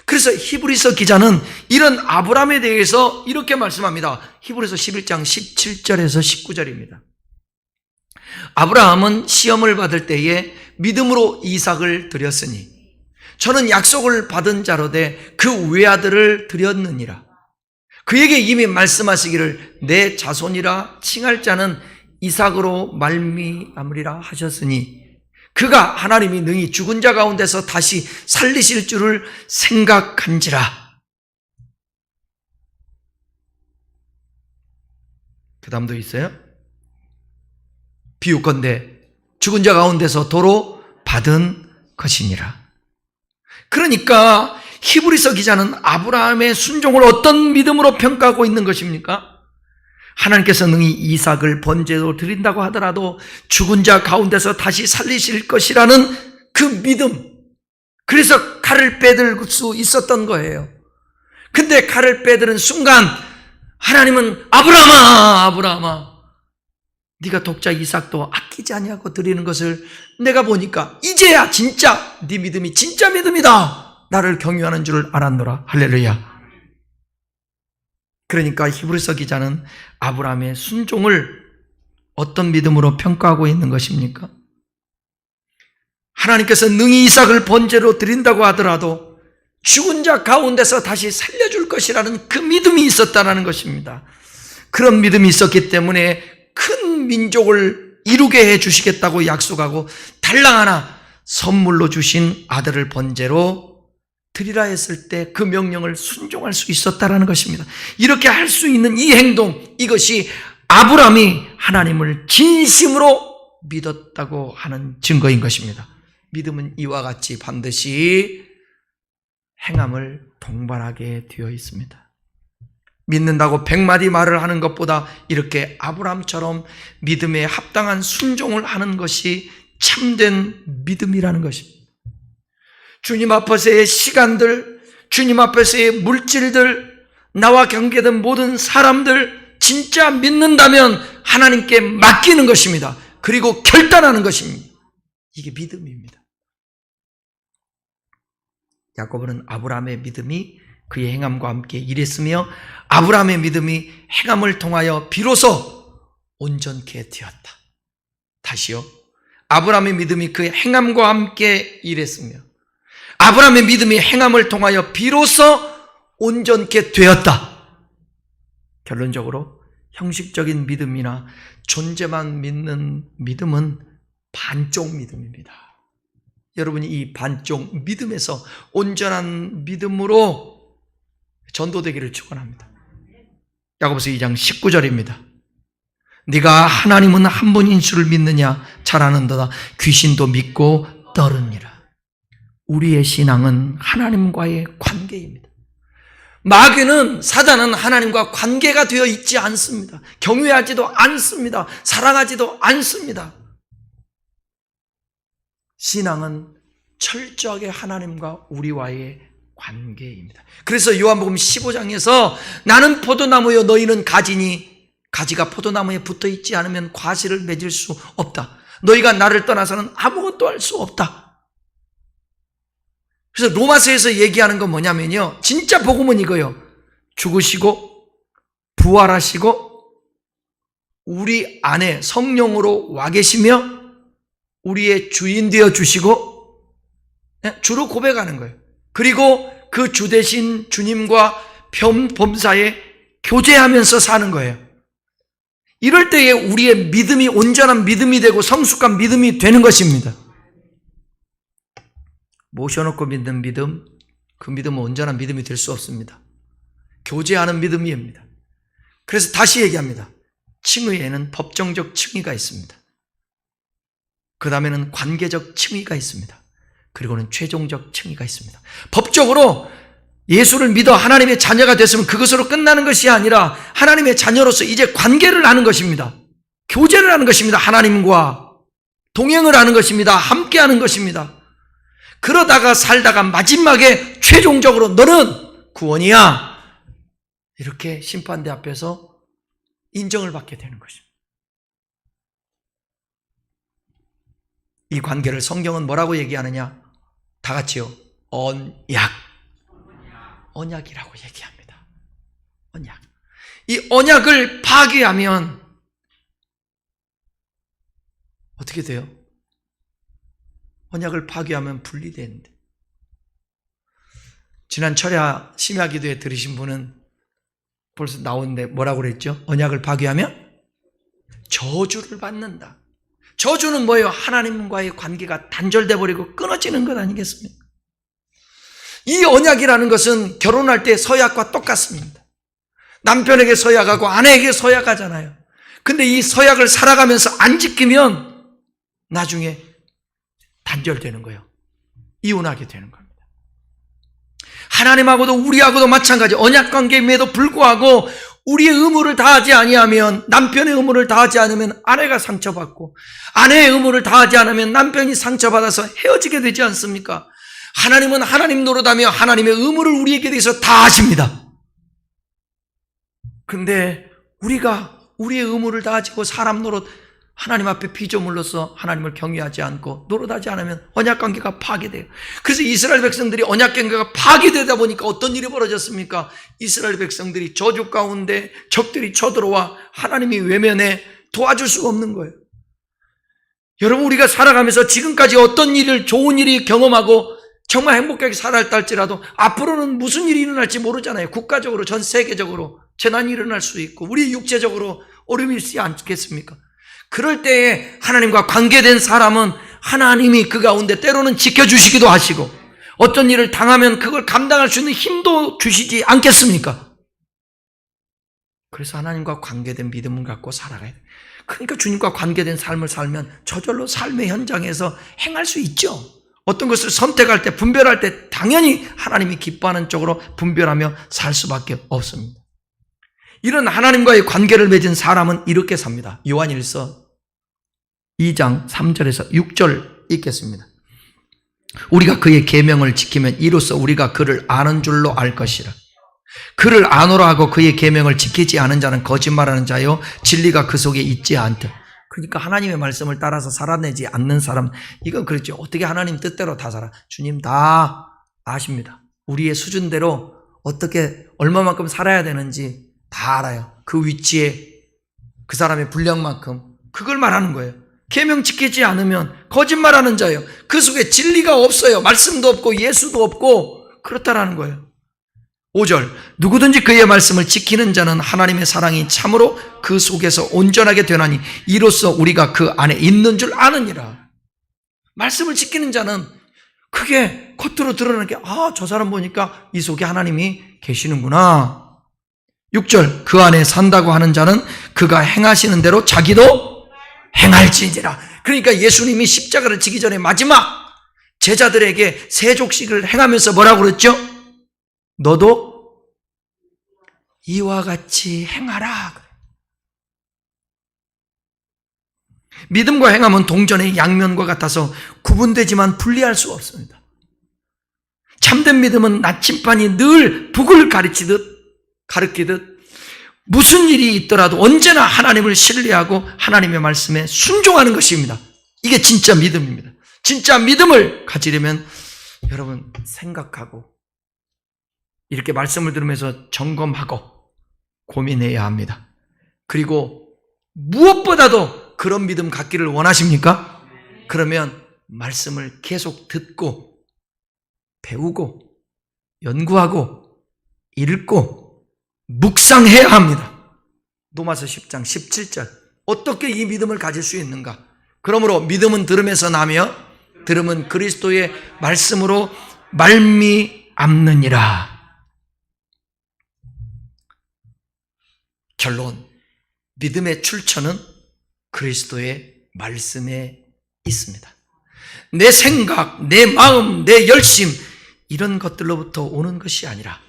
그래서 히브리서 기자는 이런 아브라함에 대해서 이렇게 말씀합니다. 히브리서 11장 17절에서 19절입니다. 아브라함은 시험을 받을 때에 믿음으로 이삭을 드렸으니 저는 약속을 받은 자로되 그 외아들을 드렸느니라. 그에게 이미 말씀하시기를 내 자손이라 칭할 자는 이삭으로 말미암으리라 하셨으니 그가 하나님이 능히 죽은 자 가운데서 다시 살리실 줄을 생각한지라. 그 다음도 있어요. 비유컨대 죽은 자 가운데서 도로 받은 것이니라. 그러니까 히브리서 기자는 아브라함의 순종을 어떤 믿음으로 평가하고 있는 것입니까? 하나님께서 능히 이삭을 번제로 드린다고 하더라도 죽은 자 가운데서 다시 살리실 것이라는 그 믿음. 그래서 칼을 빼들 수 있었던 거예요. 근데 칼을 빼드는 순간 하나님은 아브라함아 네가 독자 이삭도 아끼지 아니하고 드리는 것을 내가 보니까 이제야 진짜 네 믿음이 진짜 믿음이다. 나를 경유하는 줄을 알았노라. 할렐루야. 그러니까 히브리서 기자는 아브라함의 순종을 어떤 믿음으로 평가하고 있는 것입니까? 하나님께서 능히 이삭을 번제로 드린다고 하더라도 죽은 자 가운데서 다시 살려줄 것이라는 그 믿음이 있었다는 것입니다. 그런 믿음이 있었기 때문에 큰 민족을 이루게 해주시겠다고 약속하고 달랑 하나 선물로 주신 아들을 번제로 드리라 했을 때 그 명령을 순종할 수 있었다는 것입니다. 이렇게 할 수 있는 이 행동, 이것이 아브라함이 하나님을 진심으로 믿었다고 하는 증거인 것입니다. 믿음은 이와 같이 반드시 행함을 동반하게 되어 있습니다. 믿는다고 100마디 말을 하는 것보다 이렇게 아브라함처럼 믿음에 합당한 순종을 하는 것이 참된 믿음이라는 것입니다. 주님 앞에서의 시간들, 주님 앞에서의 물질들, 나와 관계된 모든 사람들 진짜 믿는다면 하나님께 맡기는 것입니다. 그리고 결단하는 것입니다. 이게 믿음입니다. 야고보는 아브라함의 믿음이 그의 행함과 함께 일했으며 아브라함의 믿음이 행함을 통하여 비로소 온전케 되었다. 다시요. 아브라함의 믿음이 그의 행함과 함께 일했으며 아브라함의 믿음이 행함을 통하여 비로소 온전케 되었다. 결론적으로 형식적인 믿음이나 존재만 믿는 믿음은 반쪽 믿음입니다. 여러분이 이 반쪽 믿음에서 온전한 믿음으로 전도되기를 축원합니다. 야고보서 2장 19절입니다. 네가 하나님은 한 분인 줄을 믿느냐? 잘 아는도다. 귀신도 믿고 떠르니라. 우리의 신앙은 하나님과의 관계입니다. 마귀는, 사단은 하나님과 관계가 되어 있지 않습니다. 경외하지도 않습니다. 사랑하지도 않습니다. 신앙은 철저하게 하나님과 우리와의 관계입니다. 그래서 요한복음 15장에서 나는 포도나무요 너희는 가지니 가지가 포도나무에 붙어 있지 않으면 과실을 맺을 수 없다. 너희가 나를 떠나서는 아무것도 할 수 없다. 그래서 로마서에서 얘기하는 건 뭐냐면요, 진짜 복음은 이거예요. 죽으시고 부활하시고 우리 안에 성령으로 와 계시며 우리의 주인 되어 주시고 주로 고백하는 거예요. 그리고 그 주 대신 주님과 범사에 교제하면서 사는 거예요. 이럴 때에 우리의 믿음이 온전한 믿음이 되고 성숙한 믿음이 되는 것입니다. 모셔놓고 믿는 믿음, 그 믿음은 온전한 믿음이 될 수 없습니다. 교제하는 믿음입니다. 그래서 다시 얘기합니다. 칭의에는 법정적 칭의가 있습니다. 그 다음에는 관계적 층위가 있습니다. 그리고는 최종적 층위가 있습니다. 법적으로 예수를 믿어 하나님의 자녀가 됐으면 그것으로 끝나는 것이 아니라 하나님의 자녀로서 이제 관계를 하는 것입니다. 교제를 하는 것입니다. 하나님과 동행을 하는 것입니다. 함께 하는 것입니다. 그러다가 살다가 마지막에 최종적으로 너는 구원이야, 이렇게 심판대 앞에서 인정을 받게 되는 것입니다. 이 관계를 성경은 뭐라고 얘기하느냐? 다 같이요. 언약이라고 얘기합니다. 언약. 이 언약을 파괴하면 어떻게 돼요? 언약을 파괴하면 분리되는데. 지난 철야 심야 기도에 들으신 분은 벌써 나오는데 뭐라고 그랬죠? 언약을 파괴하면 저주를 받는다. 저주는 뭐예요? 하나님과의 관계가 단절돼 버리고 끊어지는 것 아니겠습니까? 이 언약이라는 것은 결혼할 때 서약과 똑같습니다. 남편에게 서약하고 아내에게 서약하잖아요. 근데 이 서약을 살아가면서 안 지키면 나중에 단절되는 거예요. 이혼하게 되는 겁니다. 하나님하고도 우리하고도 마찬가지. 언약 관계임에도 불구하고 우리의 의무를 다하지 아니하면, 남편의 의무를 다하지 않으면 아내가 상처받고, 아내의 의무를 다하지 않으면 남편이 상처받아서 헤어지게 되지 않습니까? 하나님은 하나님 노릇하며 하나님의 의무를 우리에게 대해서 다 하십니다. 근데 우리가 우리의 의무를 다하고 사람 노릇, 하나님 앞에 피조물로서 하나님을 경외하지 않고 노릇하지 않으면 언약관계가 파괴돼요. 그래서 이스라엘 백성들이 언약관계가 파괴되다 보니까 어떤 일이 벌어졌습니까? 이스라엘 백성들이 저주 가운데 적들이 쳐들어와 하나님이 외면해 도와줄 수가 없는 거예요. 여러분, 우리가 살아가면서 지금까지 어떤 일을, 좋은 일이 경험하고 정말 행복하게 살아왔다 할지라도 앞으로는 무슨 일이 일어날지 모르잖아요. 국가적으로, 전 세계적으로 재난이 일어날 수 있고 우리 육체적으로 어려움이 있지 않겠습니까? 그럴 때에 하나님과 관계된 사람은 하나님이 그 가운데 때로는 지켜주시기도 하시고 어떤 일을 당하면 그걸 감당할 수 있는 힘도 주시지 않겠습니까? 그래서 하나님과 관계된 믿음을 갖고 살아가야 돼요. 그러니까 주님과 관계된 삶을 살면 저절로 삶의 현장에서 행할 수 있죠. 어떤 것을 선택할 때, 분별할 때 당연히 하나님이 기뻐하는 쪽으로 분별하며 살 수밖에 없습니다. 이런 하나님과의 관계를 맺은 사람은 이렇게 삽니다. 요한일서 2장 3절에서 6절 읽겠습니다. 우리가 그의 계명을 지키면 이로써 우리가 그를 아는 줄로 알 것이라. 그를 아노라 하고 그의 계명을 지키지 않은 자는 거짓말하는 자요 진리가 그 속에 있지 않다. 그러니까 하나님의 말씀을 따라서 살아내지 않는 사람, 이건 그렇죠. 어떻게 하나님 뜻대로 다 살아? 주님 다 아십니다. 우리의 수준대로 어떻게 얼마만큼 살아야 되는지 다 알아요. 그 위치에 그 사람의 분량만큼. 그걸 말하는 거예요. 계명 지키지 않으면 거짓말하는 자예요. 그 속에 진리가 없어요. 말씀도 없고 예수도 없고 그렇다라는 거예요. 5절, 누구든지 그의 말씀을 지키는 자는 하나님의 사랑이 참으로 그 속에서 온전하게 되나니 이로써 우리가 그 안에 있는 줄 아느니라. 말씀을 지키는 자는 그게 겉으로 드러나는 게, 저 사람 보니까 이 속에 하나님이 계시는구나. 6절, 그 안에 산다고 하는 자는 그가 행하시는 대로 자기도 행할지니라. 그러니까 예수님이 십자가를 지기 전에 마지막 제자들에게 세족식을 행하면서 뭐라고 그랬죠? 너도 이와 같이 행하라. 믿음과 행함은 동전의 양면과 같아서 구분되지만 분리할 수가 없습니다. 참된 믿음은 나침반이 늘 북을 가리키듯 무슨 일이 있더라도 언제나 하나님을 신뢰하고 하나님의 말씀에 순종하는 것입니다. 이게 진짜 믿음입니다. 진짜 믿음을 가지려면 여러분 생각하고 이렇게 말씀을 들으면서 점검하고 고민해야 합니다. 그리고 무엇보다도 그런 믿음 갖기를 원하십니까? 그러면 말씀을 계속 듣고 배우고 연구하고 읽고 묵상해야 합니다. 로마서 10장 17절. 어떻게 이 믿음을 가질 수 있는가? 그러므로 믿음은 들음에서 나며 들음은 그리스도의 말씀으로 말미암느니라. 결론, 믿음의 출처는 그리스도의 말씀에 있습니다. 내 생각, 내 마음, 내 열심 이런 것들로부터 오는 것이 아니라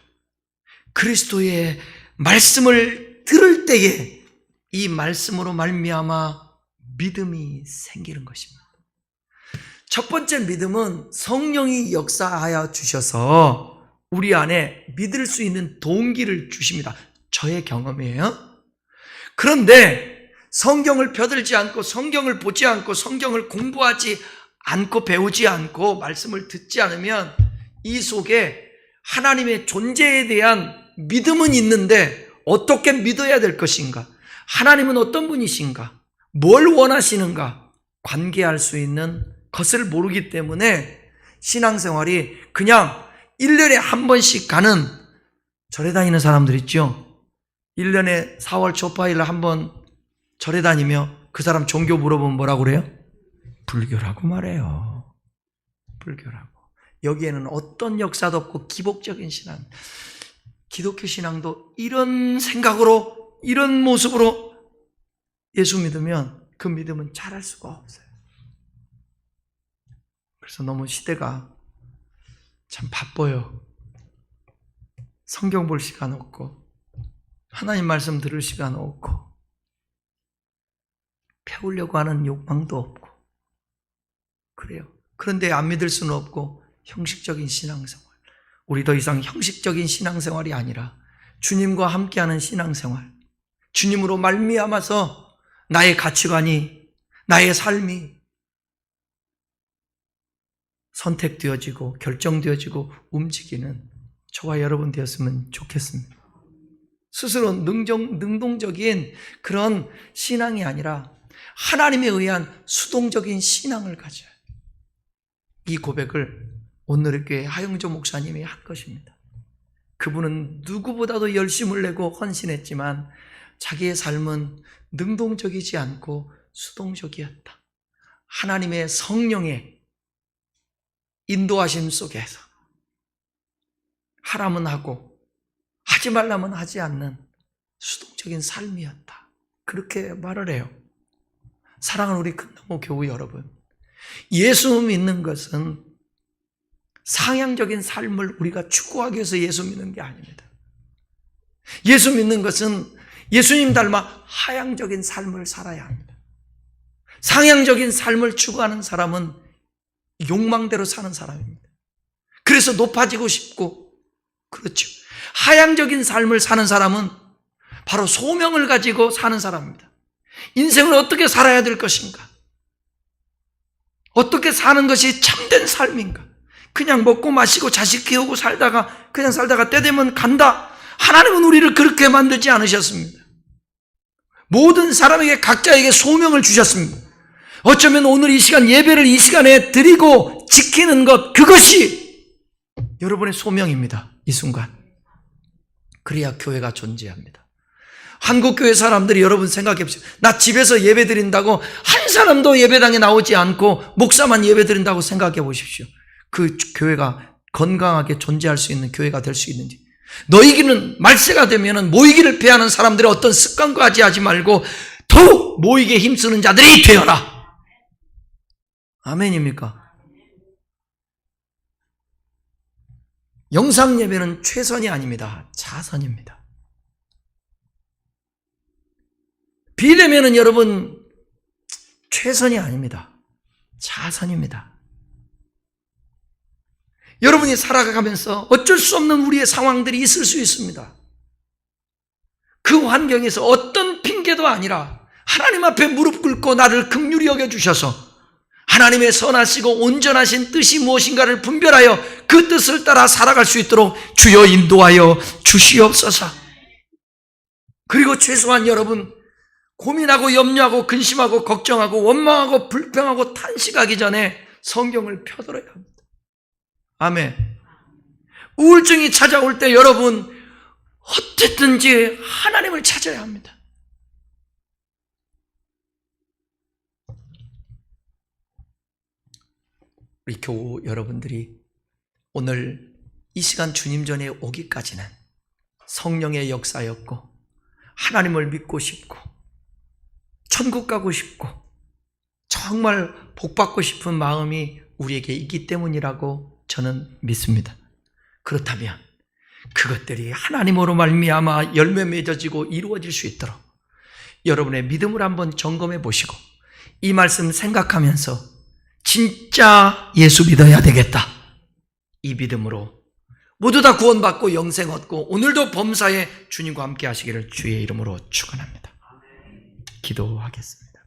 그리스도의 말씀을 들을 때에 이 말씀으로 말미암아 믿음이 생기는 것입니다. 첫 번째 믿음은 성령이 역사하여 주셔서 우리 안에 믿을 수 있는 동기를 주십니다. 저의 경험이에요. 그런데 성경을 펴들지 않고 성경을 보지 않고 성경을 공부하지 않고 배우지 않고 말씀을 듣지 않으면 이 속에 하나님의 존재에 대한 믿음은 있는데 어떻게 믿어야 될 것인가? 하나님은 어떤 분이신가? 뭘 원하시는가? 관계할 수 있는 것을 모르기 때문에 신앙생활이 그냥 1년에 한 번씩 가는 절에 다니는 사람들 있죠? 1년에 4월 초파일 한 번 절에 다니며 그 사람 종교 물어보면 뭐라고 그래요? 불교라고 말해요. 불교라고. 여기에는 어떤 역사도 없고 기복적인 신앙. 기독교 신앙도 이런 생각으로 이런 모습으로 예수 믿으면 그 믿음은 자랄 수가 없어요. 그래서 너무 시대가 참 바빠요. 성경 볼 시간 없고 하나님 말씀 들을 시간 없고 배우려고 하는 욕망도 없고 그래요. 그런데 안 믿을 수는 없고 형식적인 신앙생활. 우리 더 이상 형식적인 신앙생활이 아니라 주님과 함께하는 신앙생활. 주님으로 말미암아서 나의 가치관이 나의 삶이 선택되어지고 결정되어지고 움직이는 저와 여러분 되었으면 좋겠습니다. 스스로 능동적인 그런 신앙이 아니라 하나님에 의한 수동적인 신앙을 가져요. 이 고백을 오늘의 교회 하영조 목사님이 한 것입니다. 그분은 누구보다도 열심을 내고 헌신했지만 자기의 삶은 능동적이지 않고 수동적이었다. 하나님의 성령의 인도하심 속에서 하라면 하고 하지 말라면 하지 않는 수동적인 삶이었다. 그렇게 말을 해요. 사랑하는 우리 큰나무 교우 여러분, 예수 믿는 것은 상향적인 삶을 우리가 추구하기 위해서 예수 믿는 게 아닙니다. 예수 믿는 것은 예수님 닮아 하향적인 삶을 살아야 합니다. 상향적인 삶을 추구하는 사람은 욕망대로 사는 사람입니다. 그래서 높아지고 싶고, 그렇죠. 하향적인 삶을 사는 사람은 바로 소명을 가지고 사는 사람입니다. 인생을 어떻게 살아야 될 것인가? 어떻게 사는 것이 참된 삶인가? 그냥 먹고 마시고 자식 키우고 살다가 그냥 살다가 때 되면 간다. 하나님은 우리를 그렇게 만들지 않으셨습니다. 모든 사람에게 각자에게 소명을 주셨습니다. 어쩌면 오늘 이 시간 예배를 이 시간에 드리고 지키는 것, 그것이 여러분의 소명입니다. 이 순간. 그래야 교회가 존재합니다. 한국교회 사람들이 여러분 생각해 보십시오. 나 집에서 예배 드린다고 한 사람도 예배당에 나오지 않고 목사만 예배 드린다고 생각해 보십시오. 그 교회가 건강하게 존재할 수 있는 교회가 될 수 있는지. 너희기는 말세가 되면은 모이기를 패하는 사람들의 어떤 습관과 하지 말고 더욱 모이기에 힘쓰는 자들이 되어라. 아멘입니까? 영상 예배는 최선이 아닙니다. 자선입니다. 비대면은 여러분 최선이 아닙니다. 자선입니다. 여러분이 살아가면서 어쩔 수 없는 우리의 상황들이 있을 수 있습니다. 그 환경에서 어떤 핑계도 아니라 하나님 앞에 무릎 꿇고 나를 긍휼히 여겨주셔서 하나님의 선하시고 온전하신 뜻이 무엇인가를 분별하여 그 뜻을 따라 살아갈 수 있도록 주여 인도하여 주시옵소서. 그리고 최소한 여러분 고민하고 염려하고 근심하고 걱정하고 원망하고 불평하고 탄식하기 전에 성경을 펴들어야 합니다. 아멘. 우울증이 찾아올 때 여러분 어쨌든지 하나님을 찾아야 합니다. 우리 교우 여러분들이 오늘 이 시간 주님 전에 오기까지는 성령의 역사였고 하나님을 믿고 싶고 천국 가고 싶고 저 정말 복받고 싶은 마음이 우리에게 있기 때문이라고 저는 믿습니다. 그렇다면 그것들이 하나님으로 말미암아 열매 맺어지고 이루어질 수 있도록 여러분의 믿음을 한번 점검해 보시고 이 말씀 생각하면서 진짜 예수 믿어야 되겠다, 이 믿음으로 모두 다 구원받고 영생 얻고 오늘도 범사에 주님과 함께 하시기를 주의 이름으로 축원합니다. 기도하겠습니다.